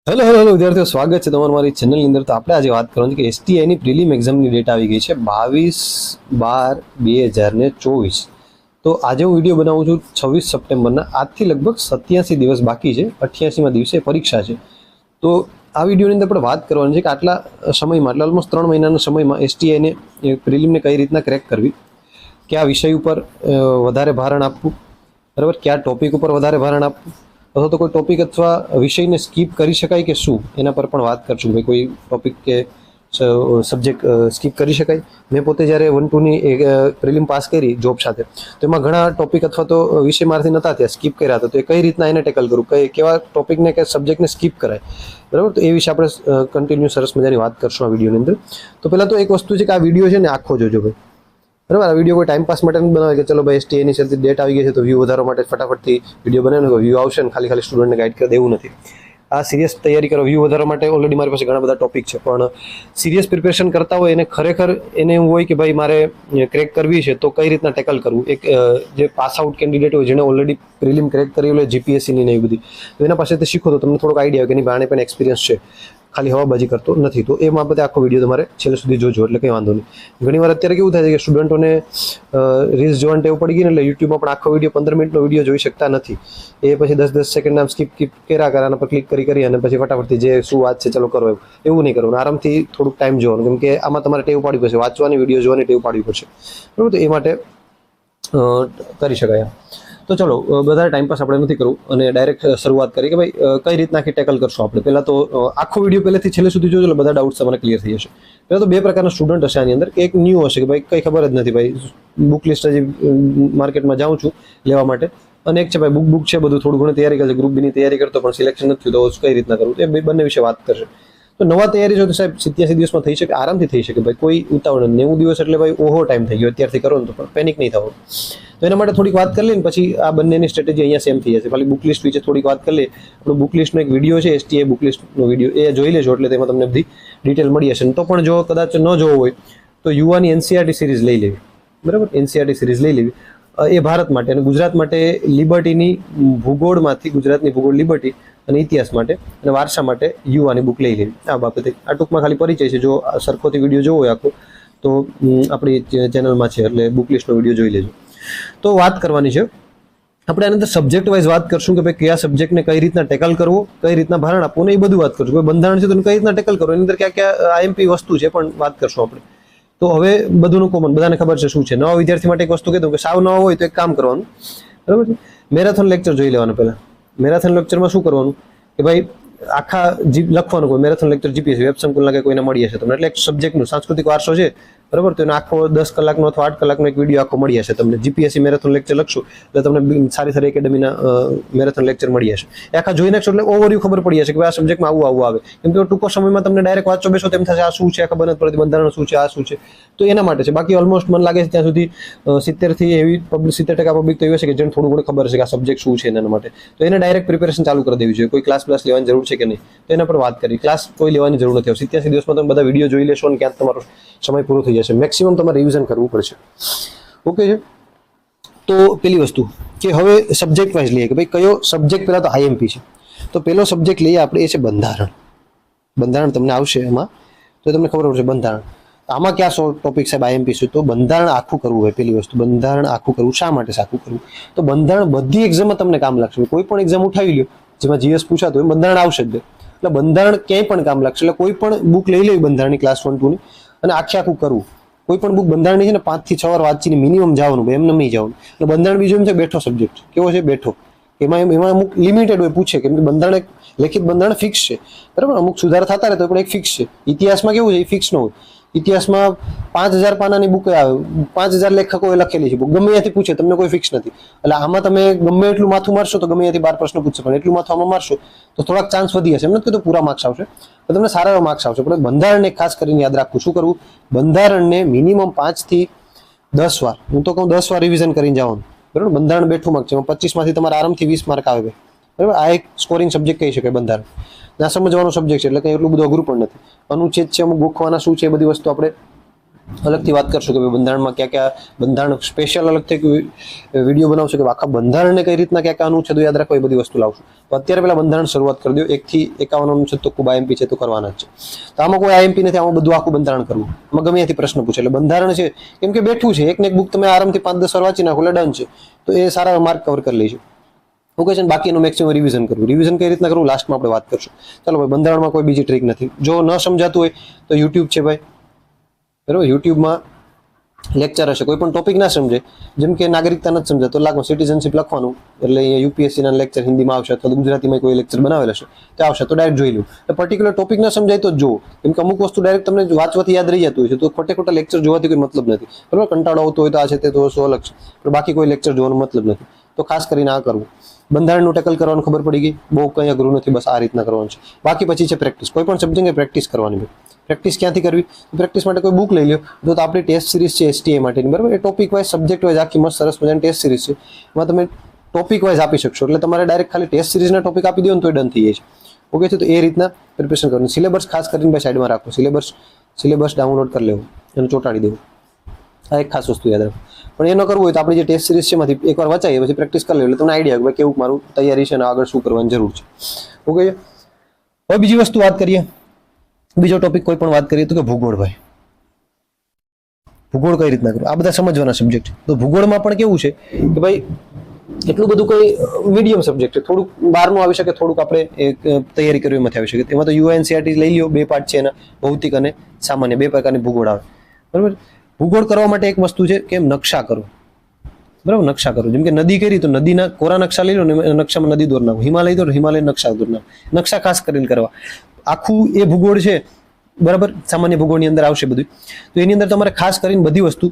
Hello વિદ્યાર્થીઓ, સ્વાગત છે તમારું મારી ચેનલની અંદર. તો આપણે આજે વાત કરવાની કે એસટીઆઈની પ્રિલિમ એક્ઝામની ડેટ આવી ગઈ છે 22/12/2024. તો આજે હું વિડીયો બનાવું છું 26 સપ્ટેમ્બરના. આજથી લગભગ 87 દિવસ બાકી છે, 88મા દિવસે પરીક્ષા છે. તો આ વિડીયોની અંદર આપણે વાત કરવાની છે કે આટલા સમયમાં, એટલે ઓલમોસ્ટ 3 મહિનાના સમયમાં એસટીઆઈને પ્રિલિમને કઈ રીતના ક્રેક કરવી, કયા વિષય ઉપર વધારે ભારણ આપવું, બરાબર, કયા ટોપિક ઉપર વધારે ભારણ આપવું, અથવા તો કોઈ ટોપિક અથવા વિષયને સ્કીપ કરી શકાય કે શું, એના પર પણ વાત કરશું. ભાઈ કોઈ ટોપિક કે સબ્જેક્ટ સ્કીપ કરી શકાય. મેં પોતે જ્યારે 1-2ની પ્રિલિમ પાસ કરી જોબ સાથે, તો એમાં ઘણા ટોપિક અથવા તો વિષય મારાથી નહોતા થયા, સ્કીપ કર્યા હતા. તો એ કઈ રીતના એને ટેકલ કરું, કેવા ટોપિકને કે સબ્જેક્ટને સ્કીપ કરાય, બરાબર. તો એ વિશે આપણે કન્ટિન્યુ સરસ મજાની વાત કરશું આ વિડીયોની અંદર. તો પહેલાં તો એક વસ્તુ છે કે આ વિડીયો છે ને આખો જોજો ભાઈ, બરાબર. આ વિડીયો કોઈ ટાઈમ પાસ માટે નથી બનાવે કે ચલો ભાઈ એસટીઆઈની સાથે ડેટ આવી ગઈ છે તો વ્યૂ વધારવા માટે ફટાફટથી વિડીયો બનાવીને વ્યૂ આવશે ને ખાલી સ્ટુડન્ટને ગાઈડ કરી દેવું નથી. આ સિરિયસ તૈયારી કરો, વ્યૂ વધારવા માટે ઓલરેડી મારી પાસે ઘણા બધા ટોપિક છે, પણ સિરિયસ પ્રિપેરેશન કરતા હોય એને ખરેખર એને એવું હોય કે ભાઈ મારે ક્રેક કરવી છે તો કઈ રીતના ટેકલ કરવું. એક જે પાસ આઉટ કેન્ડિડેટ હોય, જેને ઓલરેડી પ્રિલિમ ક્રેક કરેલું હોય જીપીએસસીની ને એ બધી, તો એના પાસેથી શીખો તો તમને થોડોક આઈડિયા હોય કે નહીં આને પણ એક્સપિરિયન્સ છે, ખાલી હવાબાજી કરતો નથી. તો એ બાબતે આખો વિડીયો તમારે છેલ્લે સુધી જોજો, એટલે કંઈ વાંધો નહીં. ઘણીવાર અત્યારે કેવું થાય છે કે સ્ટુડન્ટોને રીલ્સ જોવાની ટેવ પડી ગઈ ને, એટલે યુટ્યુબમાં પણ આખો વિડીયો 15 મિનિટનો વિડીયો જોઈ શકતા નથી. એ પછી 10-10 સેકન્ડ આમ સ્કીપ કર્યા કરે, આના પર ક્લિક કરી અને પછી ફટાફટથી જે શું વાત છે ચલો કરો, એવું નહીં કરવાનું. આરામથી થોડુંક ટાઈમ જોવાનું, કેમ કે આમાં તમારે ટેવ પાડવી પડશે, વાંચવાની વિડીયો જોવાની ટેવ પાડવી પડશે, બરાબર. તો એ માટે કરી શકાય. તો ચલો વધારે ટાઈમપાસ આપણે નથી કરવું અને ડાયરેક્ટ શરૂઆત કરીએ કે ભાઈ કઈ રીતના આખી ટેકલ કરશું આપણે. પહેલાં તો આખો વિડીયો પહેલેથી છેલ્લે સુધી જોજો, એટલે બધા ડાઉટ્સ તમારે ક્લિયર થઈ જશે. પહેલાં તો બે પ્રકારના સ્ટુડન્ટ હશે આની અંદર, કે એક ન્યૂ હશે કે ભાઈ કંઈ ખબર જ નથી, ભાઈ બુક લિસ્ટ હજી માર્કેટમાં જાઉં છું લેવા માટે, અને એક છે ભાઈ બુક છે, બધું થોડું ઘણું તૈયારી કરશે, ગ્રુપ બીની તૈયારી કરતો પણ સિલેક્શન નથી થયું, તો કઈ રીતના કરવું, એ બંને વિશે વાત કરશે. તો નવા તૈયારી જો તો સાહેબ 87 દિવસમાં થઈ શકે, આરામથી થઈ શકે ભાઈ, કોઈ ઉતાવળ નહીં. 90 દિવસ એટલે ભાઈ ઓહો ટાઈમ થઈ ગયો, અત્યારથી કરો ને તો પણ પેનિક નહીં થવું. તો એના માટે થોડીક વાત કરી લઈએ ને પછી આ બંનેની સ્ટ્રેટેજી અહીંયા સેમ થઈ જશે. ખાલી બુક લિસ્ટ વિશે થોડીક વાત કરી લઈએ. આપણું બુક લિસ્ટનો એક વિડીયો છે, એસટીઆઈ બુક લિસ્ટનો વિડીયો, એ જોઈ લેજો, એટલે તેમાં તમને બધી ડિટેલ મળી હશે. તો પણ જો કદાચ ન જોવો હોય તો યુવાની એનસીઆરટી સિરીઝ લઈ લેવી, બરાબર. એનસીઆરટી સિરીઝ લઈ લેવી એ ભારત માટે, અને ગુજરાત માટે લિબર્ટીની ભૂગોળમાંથી, ગુજરાતની ભૂગોળ લિબર્ટી અને ઇતિહાસ માટે અને વારસા માટે યુવાની બુક લઈ લેવી. આ બાબતે આ ટૂંકમાં ખાલી પરિચય છે. જો સરખોથી વિડીયો જોવો હોય આખો તો આપણી ચેનલમાં છે, એટલે બુક લિસ્ટનો વિડીયો જોઈ લેજો. તો વાત કરવાની છે આપણે આની અંદર સબ્જેક્ટ વાઇઝ વાત કરશું કે ભાઈ કયા સબ્જેક્ટને કઈ રીતના ટેકલ કરવો, કઈ રીતના ભારણ આપવું, ને એ બધું વાત કરશું. બંધારણ છે તો કઈ રીતના ટેકલ કરવું, એની અંદર ક્યાં ક્યાં આઈએમપી વસ્તુ છે પણ વાત કરશું આપણે. તો હવે બધુંનું કોમન, બધાને ખબર છે શું છે. નવા વિદ્યાર્થી માટે એક વસ્તુ કીધું કે સાવ નવા હોય તો એક કામ કરવાનું, બરાબર છે, મેરેથોન લેક્ચર જોઈ લેવાનું. પહેલાં મેરેથોન લેક્ચરમાં શું કરવાનું કે ભાઈ આખા લખવાનું, કોઈ મેરેથોન લેક્ચર જીપીએસસી વેબ સંકુલના કે કોઈને મળી હશે તમને, એટલે એક સબ્જેક્ટનું સાંસ્કૃતિક વારસો છે, બરાબર, તો એનો આખો 10 કલાકનો અથવા 8 કલાકનો એક વિડીયો આખો મળી હશે તમને. જીપીએસસી મેરેથોન લેક્ચર લખશો એટલે તમને સારી એકેડમીના મેરેથોન લેક્ચર મળી હશે. એ આખા જોઈ નાખશો એટલે ઓવરવ્યુ ખબર પડી જશે કે ભાઈ આ સબ્જેક્ટમાં આવું આવે. કેમ કે ટૂંકો સમયમાં તમને ડાયરેક્ટ વાંચો બેસો તેમ થશે આ શું છે, ખબર નથી પડતી બંધારણ શું છે, આ શું છે. તો એના માટે છે. બાકી ઓલમોસ્ટ મને લાગે છે ત્યાં સુધી 70% એવી 70% પબ્લિક તો એવી હશે કે જેને થોડું ઘણું ખબર હશે કે આ સબ્જેક્ટ શું છે એના માટે. તો એને ડાયરેક્ટ પ્રિપેરેશન ચાલુ કરી દેવી જોઈએ. કોઈ ક્લાસ લેવાની જરૂર છે કે નહીં, તો એના પર વાત કરી. ક્લાસ કોઈ લેવાની જરૂર નથી. 87 દિવસમાં તમે બધા વિડીયો જોઈ લેશો અને ક્યાંક તમારો સમય પૂરો થઈ જશે. મેક્સિમમ તમારે રિવિઝન કરવું પડશે. ઓકે છે. તો પેલી વસ્તુ કે હવે સબ્જેક્ટ વાઇઝ લઈએ કે ભાઈ કયો સબ્જેક્ટ, પહેલાં તો આઈએમપી છે. તો પહેલો સબ્જેક્ટ લઈએ આપણે, એ છે બંધારણ. બંધારણ તમને આવશે એમાં, તો તમને ખબર પડશે બંધારણ. આમાં ક્યાં 100 ટોપિક સાહેબ આઈએમપી છે, તો બંધારણ આખું કરવું હોય. પેલી વસ્તુ બંધારણ આખું કરવું. શા માટે આખું કરવું? તો બંધારણ બધી એક્ઝામમાં તમને કામ લાગશે. કોઈ પણ એક્ઝામ ઉઠાવી લ્યો જેમાં જીએસ પૂછાતું હોય, બંધારણ આવશે જ. એટલે બંધારણ ક્યાંય પણ કામ લાગશે. એટલે કોઈ પણ બુક લઈ લેવી બંધારણની ક્લાસ 1-2ની અને આખું કરવું. કોઈ પણ બુક બંધારણની છે ને 5 થી 6 વાર વાંચીને મિનિમમ જવાનું, એમને નહીં જવાનું. એટલે બંધારણ બીજું એમ છે બેઠો સબ્જેક્ટ. કેવો છે? બેઠો. એમાં અમુક લિમિટેડ હોય, પૂછે કેમ કે બંધારણ એક લેખિત બંધારણ ફિક્સ છે, બરાબર. અમુક સુધારા થતા રહે તો પણ એક ફિક્સ છે. ઇતિહાસમાં કેવું છે? એ ફિક્સ ન હોય. ઇતિહાસમાં 5000 પાનાની બુક આવે, 5000 લેખકોએ લખેલી છે બુક, ગમે ત્યાંથી પૂછે, તમને કોઈ ફિક્સ નથી. એટલે આમાં તમે ગમે એટલું માથું મારશો તો ગમે ત્યાંથી 12 પ્રશ્ન પૂછશે, પણ એટલું માથું આમાં મારશો તો થોડાક ચાન્સ વધી હશે. એમ નથી કીધું પૂરા માર્ક્સ આવશે, તો તમને સારા એવા માર્ક્સ આવશે. પણ બંધારણને ખાસ કરીને યાદ રાખવું. શું કરવું? બંધારણને મિનિમમ 5 થી 10 વાર, હું તો કહું 10 વાર રિવિઝન કરીને જવાનું, બરાબર. બંધારણ બેઠું માર્ક છે, 25માંથી તમારે આરામથી 20 માર્ક આવે, બરાબર. આ એક સ્કોરિંગ સબ્જેક્ટ કહી શકાય બંધારણ. ના સમજવાનો સબ્જેક્ટ છે, એટલે કંઈ એટલું બધું અઘરું પણ નથી. અનુચ્છેદ છે, અમુક ગોખવાના શું છે, એ બધી વસ્તુ આપણે અલગથી વાત કરશું કે ભાઈ બંધારણમાં ક્યાં ક્યાં બંધારણ સ્પેશિયલ અલગથી વિડીયો બનાવશું કે આખા બંધારણને કઈ રીતના ક્યાં ક્યાં અનુચ્છેદો યાદ રાખો એ બધી વસ્તુ લાવશું. તો અત્યારે પહેલા બંધારણ શરૂઆત કરી દો. 1 થી 51 અનુચ્છેદ તો ખૂબ આઈએમપી છે તો કરવાના જ છે. તો આમાં કોઈ આઈએમપી નથી, આમાં બધું આખું બંધારણ કરવું. આમાં ગમે ત્યાંથી પ્રશ્ન પૂછે એટલે બંધારણ છે કેમ કે બેઠું છે, એક ને એક બુક તમે આરામથી 5-10 વાર વાંચી નાખો એટલે ડન છે. તો એ સારા માર્ક કવર કરી લઈશું. ઓકે છે. બાકી એનું મેક્સિમમ રિવિઝન કરવું. રિવિઝન કઈ રીતના કરવું લાસ્ટમાં આપણે વાત કરશું. ચાલો ભાઈ, બંધારણમાં કોઈ બીજી ટ્રીક નથી. જો ન સમજાતું હોય તો યુટ્યુબ છે ભાઈ, બરાબર. યુટ્યુબમાં લેક્ચર હશે, કોઈ પણ ટોપિક ના સમજે, જેમ કે નાગરિકતા નથી સમજાતો, લાગમાં સિટીઝનશીપ લખવાનું એટલે અહીંયા યુપીએસસી ના લેક્ચર હિન્દીમાં આવશે અથવા ગુજરાતીમાં કોઈ લેક્ચર બનાવેલ હશે તો આવશે, તો ડાયરેક્ટ જોઈ લો. તો પર્ટિક્યુલર ટોપિક ના સમજાય તો જુઓ, કેમ કે અમુક વસ્તુ ડાયરેક્ટ તમને વાંચવાથી યાદ રહી જતું હોય છે, તો ખોટે ખોટા લેક્ચર જોવાથી કોઈ મતલબ નથી, બરાબર. કંટાળો આવતો હોય તો આ છે તે તો વસ્તુ અલગ છે, પણ બાકી કોઈ લેક્ચર જોવાનો મતલબ નથી. તો ખાસ કરીને આ કરવું. બંધારણનું ટેકલ કરવાનું ખબર પડી ગઈ, બહુ કંઈ અઘરું નથી, બસ આ રીતના કરવાનું છે. બાકી પછી છે પ્રેક્ટિસ. કોઈ પણ સબ્જેક્ટની પ્રેક્ટિસ કરવાની ભાઈ. પ્રેક્ટિસ ક્યાંથી કરવી? પ્રેક્ટિસ માટે કોઈ બુક લઈ લો. જો તો આપણી ટેસ્ટ સિરીઝ છે એસટીએ માટેની, બરાબર. એ ટોપિક વાઇઝ સબ્જેક્ટ વાઇઝ આખી મસ્ત સરસ મજાની ટેસ્ટ સિરીઝ છે. એમાં તમે ટોપિક વાઇઝ આપી શકશો, એટલે તમારે ડાયરેક્ટ ખાલી ટેસ્ટ સિરીઝના ટોપિક આપી દો ને તો ડન થઈ જાય છે. ઓકે છે. તો એ રીતના પ્રિપેરેશન કરવાનું. સિલેબસ ખાસ કરીને ભાઈ સાઈડમાં રાખો. સિલેબસ ડાઉનલોડ કરી લેવું અને ચોંટાડી દેવું. આ એક ખાસ વસ્તુ યાદ રાખો. પણ એ ન કરવું હોય તો આપણી જે ટેસ્ટ સિરીઝ છે એમાંથી એકવાર વચાઈએ પછી પ્રેક્ટિસ કરી લેવું એટલે તમને આઈડિયા કે ભાઈ કેવું મારું તૈયારી છે અને આગળ શું કરવાની જરૂર છે. ઓકે. હવે બીજી વસ્તુ વાત કરીએ, બીજો ટોપિક કોઈ પણ વાત કરીએ તો કે ભૂગોળ. ભાઈ ભૂગોળ કઈ રીતના કરવું, આ બધા સમજવાના સબ્જેક્ટ. તો ભૂગોળમાં પણ કેવું છે કે ભાઈ એટલું બધું કોઈ મીડિયમ સબ્જેક્ટ છે, થોડુંક બહારનું આવી શકે, થોડુંક આપણે તૈયારી કરવી એમાંથી આવી શકે. એમાં તો યુએનસીઆરટી લઈ લો, 2 પાર્ટ છે એના, ભૌતિક અને સામાન્ય, 2 પ્રકારની ભૂગોળ આવે, બરાબર. ભૂગોળ કરવા માટે એક વસ્તુ છે કે નકશા કરો, બરાબર. નકશા કરો. જેમ કે નદી કરી તો નદીના કોરા નકશા લઈ લો ને નકશામાં નદી દોર નાખો. હિમાલય તો હિમાલય નકશા દોર નાખો. નકશા ખાસ કરીને કરવા. આખું એ ભૂગોળ છે, બરાબર. સામાન્ય ભૂગોળની અંદર આવશે બધું. તો એની અંદર તમારે ખાસ કરીને બધી વસ્તુ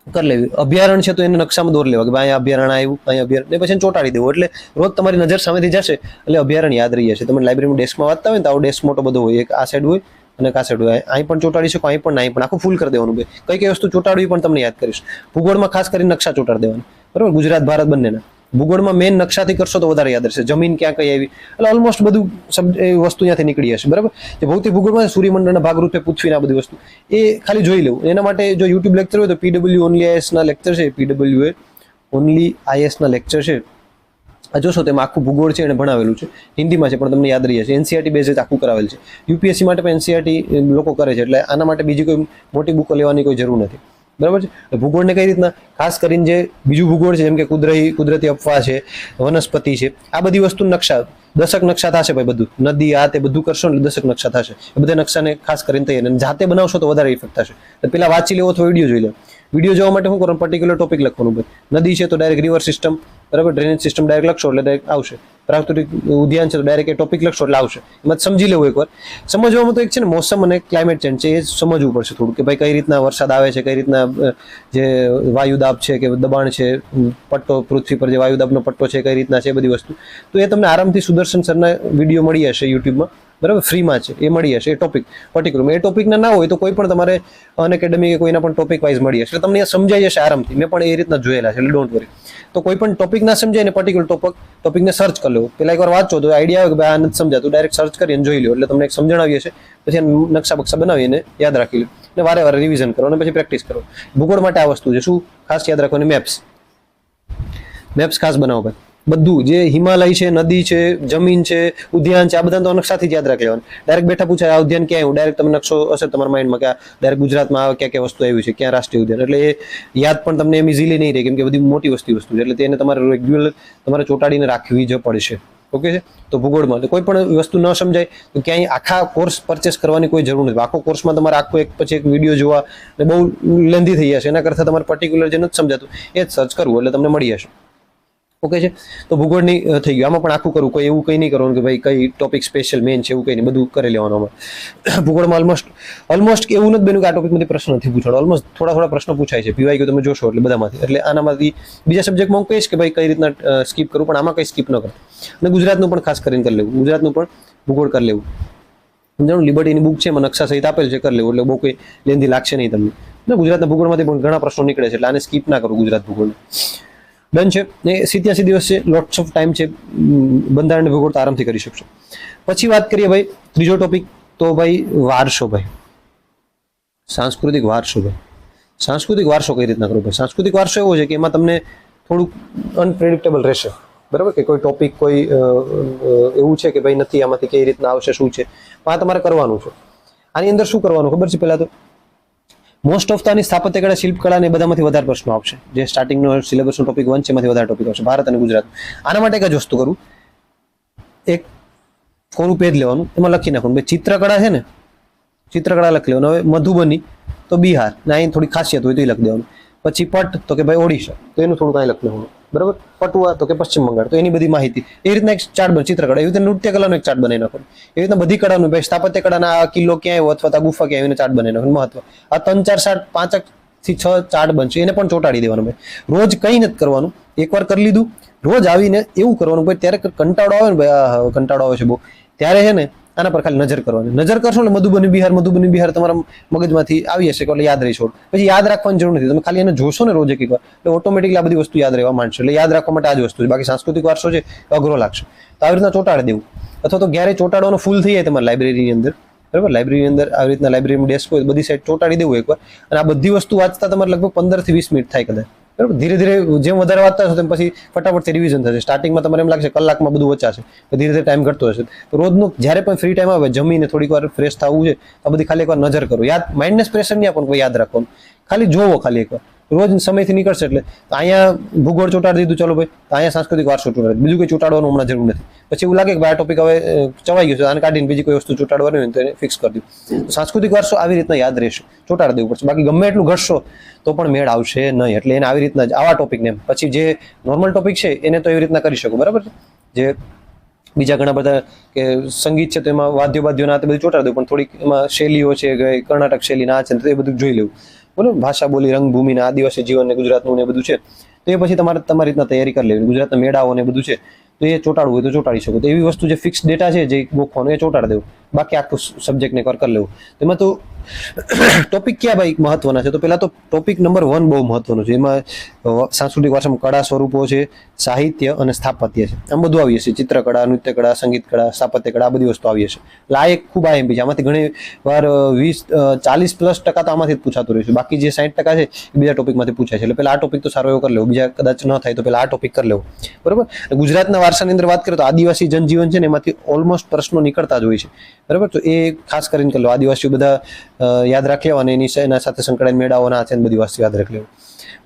કરી લેવી. અભયારણ્ય છે તો એને નકશામાં દોર લેવા કે ભાઈ અહીંયા અભયારણ્ય આવ્યું, અહીંયા અભયારણ્ય, પછી ચોંટાડી દેવું. એટલે રોજ તમારી નજર સામેથી જશે એટલે અભયારણ્ય યાદ રહી જશે. તમે લાઇબ્રેરીમાં ડેસ્કમાં વાંચતા હોય ને તો આવો ડેસ્ક મોટો બધો હોય, એક આ સાઈડ હોય અને આ સાઈડ હોય. અહીં પણ ચોંટાડી શકો, અહીં પણ, અહીં પણ, આખું ફૂલ કરી દેવાનું. કઈ કઈ વસ્તુ ચોંટાડવી પણ તમને યાદ કરીશ. ભૂગોળમાં ખાસ કરીને નકશા ચોંટાડી દેવાના, બરાબર. ગુજરાત ભારત બંનેના. ભૂગોળમાં મેઇન નકશાથી કરશો તો વધારે યાદ રહેશે. જમીન ક્યાં કઈ આવી એટલે ઓલમોસ્ટ બધું વસ્તુ ત્યાંથી નીકળી હશે, બરાબર. જે ભૌતિક ભૂગોળમાં સૂર્યમંડળના ભાગરૂપે પૃથ્વીના આ બધી વસ્તુ એ ખાલી જોઈ લેવું. એના માટે જો યુટ્યુબ લેક્ચર હોય તો પીડબ્લ્યુ ઓનલી આઈએસના લેક્ચર છે, પીડબ્લ્યુ ઓનલી આઈએસના લેક્ચર છે. આ જોશો તેમાં આખું ભૂગોળ છે એને ભણાવેલું છે, હિન્દીમાં છે પણ તમને યાદ રહી જશે. એનસીઆરટી બેઝ આખું કરાવેલ છે. યુપીએસસી માટે પણ એનસીઆરટી લોકો કરે છે, એટલે આના માટે બીજી કોઈ મોટી બુકો લેવાની કોઈ જરૂર નથી, બરાબર છે. ભૂગોળને કઈ રીતના ખાસ કરીને જે બીજું ભૂગોળ છે જેમ કે કુદરતી અફવા છે, વનસ્પતિ છે, આ બધી વસ્તુ નકશા, દશક નકશા થશે ભાઈ. બધું નદી આ તે બધું કરશો એટલે દશક નકશા થશે. એ બધા નકશાને ખાસ કરીને તૈયાર જાતે બનાવશો તો વધારે ઇફેક્ટ થશે. પેલા વાંચી લેવો અથવા વિડીયો જોઈ લો. વિડીયો જોવા માટે શું કરવાનું, પર્ટિક્યુલર ટોપિક લખવાનું. ભાઈ નદી છે તો ડાયરેક્ટ રિવર સિસ્ટમ, બરાબર. ડ્રેનેજ સિસ્ટમ ડાયરેક્ટ લખશો એટલે ડાયરેક્ટ આવશે. પ્રાકૃતિક ઉદ્યાન છે તો ડાયરેક્ટ એ ટોપિક લખશો એટલે આવશે. એમાં સમજી લેવું એકવાર. સમજવામાં તો એક છે ને મોસમ અને ક્લાઇમેટ ચેન્જ છે, એ સમજવું પડશે થોડું કે ભાઈ કઈ રીતના વરસાદ આવે છે, કઈ રીતના જે વાયુદાબ છે કે દબાણ છે, પટ્ટો પૃથ્વી પર જે વાયુદાબનો પટ્ટો છે કઈ રીતના છે, એ બધી વસ્તુ. તો એ તમને આરામથી સુદર્શન સરના વિડીયો મળી હશે યુટ્યુબમાં, બરાબર. ફ્રીમાં છે, એ મળી હશે. એ ટોપિક પર્ટિક્યુલર એ ટોપિકના ના હોય તો કોઈ પણ તમારે અનએકેડમી કે કોઈના પણ ટોપિક વાઇઝ મળી હશે, એટલે તમને સમજાઈ જશે આરામથી. મેં પણ એ રીતના જોયેલા છે, એટલે ડોન્ટ વરી. તો કોઈ પણ ટોપિક ના સમજાય ને પર્ટિક્યુલર ટોપિકને સર્ચ કરી લો. પેલા એકવાર વાંચો તો આઈડિયા આવે કે ભાઈ આ નથી સમજાતું, ડાયરેક્ટ સર્ચ કરીને જોઈ લો એટલે તમને એક સમજણ આવી હશે. પછી નકશા બક્ષા બનાવીને યાદ રાખી લો અને વારે વારે રિવિઝન કરો અને પછી પ્રેક્ટિસ કરો. ભૂગોળ માટે આ વસ્તુ છે. શું ખાસ યાદ રાખવાની? મેપ્સ ખાસ બનાવો ભાઈ. બધું જે હિમાલય છે, નદી છે, જમીન છે, ઉદ્યાન છે, આ બધા તો નકશાથી જ યાદ રાખી લેવાનું. ડાયરેક્ટ બેઠા પૂછાય આ ઉદ્યાન ક્યાં આવ્યું, ડાયરેક્ટ તમે નકશો હશે તમારા માઇન્ડમાં કે ડાયરેક્ટ ગુજરાતમાં ક્યાં ક્યાં વસ્તુ આવી છે, ક્યાં રાષ્ટ્રીય ઉદ્યાન, એટલે એ યાદ પણ તમને એમ ઇઝીલી નહીં રહે કેમ કે બધી મોટી વસ્તુ છે, એટલે તેને તમારે રેગ્યુલર તમારે ચોંટાડીને રાખવી જ પડશે. ઓકે છે. તો ભૂગોળમાં કોઈ પણ વસ્તુ ન સમજાય તો ક્યાંય આખા કોર્સ પરચેસ કરવાની કોઈ જરૂર નથી. આખો કોર્સમાં તમારે આખો એક પછી એક વિડીયો જોવા અને બહુ લેન્ધી થઈ જશે. એના કરતાં તમારે પર્ટિક્યુલર જે નથી સમજાતું એ જ સર્ચ કરવું એટલે તમને મળી જશે. ઓકે છે. તો ભૂગોળની થઈ ગયું. આમાં પણ આખું કરવું, કોઈ એવું કંઈ નહીં કરવાનું કે ભાઈ કઈ ટોપિક સ્પેશિયલ મેઇન છે એવું કંઈ નહીં, બધું કરી લેવાનું. આમાં ભૂગોળમાં ઓલમોસ્ટ એવું નથી બન્યું કે આ ટોપિકમાંથી પ્રશ્ન નથી પૂછાડો. ઓલમોસ્ટ થોડા પ્રશ્નો પૂછાય છે. પીવાય ગયું તમે જોશો એટલે બધામાંથી. એટલે આનામાંથી બીજા સબ્જેક્ટમાં હું કહીશ કે ભાઈ કઈ રીતના સ્કીપ કરવું, પણ આમાં કંઈ સ્કીપ ન કરો. અને ગુજરાતનું પણ ખાસ કરીને કરી લેવું. ગુજરાતનું પણ ભૂગોળ કરી લેવું. સમજાણું? લિબર્ટીની બુક છે એમાં નકશા સહિત આપેલ છે, કરી લેવું એટલે બહુ કોઈ લેન્ધી લાગશે નહીં તમને. ગુજરાતના ભૂગોળમાંથી પણ ઘણા પ્રશ્નો નીકળે છે એટલે આને સ્કીપ ના કરો ગુજરાત ભૂગોળ. ડન છે. ને 87 દિવસ છે, લોટ્સ ઓફ ટાઈમ છે. બંધારણ ભૂગોળ તો આરામથી કરી શકશો. પછી વાત કરીએ ભાઈ ત્રીજો ટોપિક, તો ભાઈ વારસો. ભાઈ સાંસ્કૃતિક વારસો ભાઈ, સાંસ્કૃતિક વારસો કઈ રીતના કરવો ભાઈ? સાંસ્કૃતિક વારસો એવો છે કે એમાં તમને થોડુંક અનપ્રેડિક્ટેબલ રહેશે, બરાબર, કે કોઈ ટોપિક કોઈ એવું છે કે ભાઈ નથી આમાંથી કઈ રીતના આવશે, શું છે, આ તમારે કરવાનું છે. આની અંદર શું કરવાનું ખબર છે? પહેલા તો મોસ્ટ ઓફ આની સ્થાપત્ય કળા, શિલ્પકળા ને એ બધામાંથી વધારે પ્રશ્નો આવશે. જે સ્ટાર્ટિંગનો સિલેબસનો ટોપિક 1 છે એમાંથી વધારે ટોપિક આવશે, ભારત અને ગુજરાત. આના માટે એક જ વસ્તુ કરું, એક કોરું પેજ લેવાનું, એમાં લખી નાખવાનું ભાઈ ચિત્રકળા છે ને, ચિત્રકળા લખી લેવાનું. હવે મધુબની તો બિહાર, ને અહીં થોડી ખાસિયત હોય તો એ લખી દેવાનું. પછી પટ તો કે ભાઈ ઓડિશા, તો એનું થોડું કાંઈ લખી લેવાનું, બરાબર. પટુઆ તો કે પશ્ચિમ બંગાળ, તો એની બધી માહિતી. એ રીતના એક ચાર્ટ બને ચિત્રકળા, એવી રીતે નૃત્ય કલાનો એક ચાર્ટ બનાવી નાખો. એવી રીતના બધી કળાનું ભાઈ સ્થાપત્ય કળાના આ કિલ્લો ક્યાં આવ્યો અથવા આ ગુફા ક્યાં આવીને ચાર્ટ બનાવી નાખો. મહત્વ આ 3 4 7 5 થી 6 ચાર્ટ બનશે, એને પણ ચોંટાડી દેવાનું ભાઈ. રોજ કંઈ નથી કરવાનું, એકવાર કરી લીધું, રોજ આવીને એવું કરવાનું ભાઈ. ત્યારે કંટાળો આવે ને ભાઈ, કંટાળો આવે છે બહુ, ત્યારે છે ને આના પર ખાલી નજર કરવાની. નજર કરશો ને મધુબની બિહાર તમારા મગજમાંથી આવી હશે, એટલે યાદ રહી છોડ. પછી યાદ રાખવાની જરૂર નથી, તમે ખાલી એને જોશો ને રોજ એક વાર, એટલે ઓટોમેટિકલી આ બધી વસ્તુ યાદ રહેવા માંડશે. એટલે યાદ રાખવા માટે આ જ વસ્તુ છે. બાકી સાંસ્કૃતિક વારસો છે અઘરો લાગશે, તો આવી રીતના ચોંટાડી દેવું. અથવા તો ક્યારે ચોંટાડવાનું ફૂલ થઈ જાય તમારી લાઇબ્રેરીની અંદર, બરાબર. લાઇબ્રેરીની અંદર આવી રીતના લાઇબ્રેરીમાં ડેસ્ક હોય, બધી સાઈડ ચોંટાડી દેવું એકવાર. અને આ બધી વસ્તુ વાંચતા તમારે લગભગ 15 થી 20 મિનિટ થાય કદાચ, બરાબર. ધીરે ધીરે જેમ વધારે વાંચતા હશો તેમ પછી ફટાફટથી રિવિઝન થશે. સ્ટાર્ટિંગમાં તમારે એમ લાગશે કલાકમાં બધું વચાશે, ધીરે ધીરે ટાઈમ ઘટતો હશે. તો રોજનું જ્યારે પણ ફ્રી ટાઈમ આવે, જમીને થોડીક વાર ફ્રેશ થવું છે, આ બધી ખાલી એકવાર નજર કરો. યાદ માઇન્ડનેસ પ્રેશર નહીં આપવાનું, કોઈ યાદ રાખવાનું, ખાલી જોવો ખાલી એકવાર. રોજ સમયથી નીકળશે એટલે અહીંયા ભૂગોળ ચોંટાડી દીધું, ચલો ભાઈ અહીંયા સાંસ્કૃતિક વારસો ચોંટાડી, બીજું કોઈ ચોંટાડવાનું હમણાં જરૂર નથી. પછી એવું લાગે કે ભાઈ આ ટોપિક હવે ચવાઈ ગયો છે, આને કાઢીને બીજી કોઈ વસ્તુ ચોંટાડવાની હોય તો એને ફિક્સ કરી દઉં. સાંસ્કૃતિક વારસો આવી રીતના યાદ રહેશે, ચોંટાડી દેવું પડશે. બાકી ગમે એટલું ઘટશો તો પણ મેળ આવશે નહીં. એટલે એને આવી રીતના જ આવા ટોપિકને, પછી જે નોર્મલ ટોપિક છે એને તો એવી રીતના કરી શકો, બરાબર છે. જે બીજા ઘણા બધા કે સંગીત છે તો એમાં વાદ્યો ના બધું ચોંટાડી દઉં, પણ થોડીક એમાં શૈલીઓ છે, કર્ણાટક શૈલી ના છે, તો એ બધું જોઈ લેવું, બરાબર. ભાષા બોલી, રંગભૂમિના, આદિવાસી જીવન ને ગુજરાતનું ને બધું છે, તો એ પછી તમારે તમારી રીતના તૈયારી કરી લેવી. ગુજરાતના મેળાઓ ને બધું છે તો એ ચોંટાડવું હોય તો ચોંટાડી શકો. તો એવી વસ્તુ જે ફિક્સ ડેટા છે જે ગોખવાનું એ ચોંટાડી દેવું. બાકી આખું સબ્જેક્ટને કવર કરી લેવું. એમાં તો ટોપિક ક્યાં ભાઈ મહત્વના છે? તો પહેલા તો ટોપિક નંબર 1 બહુ મહત્વનું છે. એમાં સાંસ્કૃતિક વારસામાં કળા સ્વરૂપો છે, સાહિત્ય અને સ્થાપત્ય છે. આમ બધું આવી હશે. ચિત્રકળા, નૃત્ય કળા, સંગીત કળા, સ્થાપત્ય કળા, આ બધી વસ્તુ આવી હશે. એટલે આ એક ખૂબ IMP છે. આમાંથી ઘણી વાર 40+ ટકા તો આમાંથી જ પૂછાતું રહેશે. બાકી જે 60% છે એ બીજા ટોપિકમાંથી પૂછાય છે. એટલે પહેલા આ ટોપિક તો સારો એવો કરી લેવો. બીજા કદાચ ન થાય તો પહેલા આ ટોપિક કરી લેવો, બરાબર. ગુજરાતના વારસાની અંદર વાત કરીએ તો આદિવાસી જનજીવન છે ને એમાંથી ઓલમોસ્ટ પ્રશ્નો નીકળતા જ હોય છે, બરાબર. તો એ ખાસ કરીને કરી લો. આદિવાસીઓ બધા યાદ રાખી લેવા, અને એના સાથે સંકળાયેલ મેળાઓના છે બધી વસ્તુ યાદ રાખી લેવું.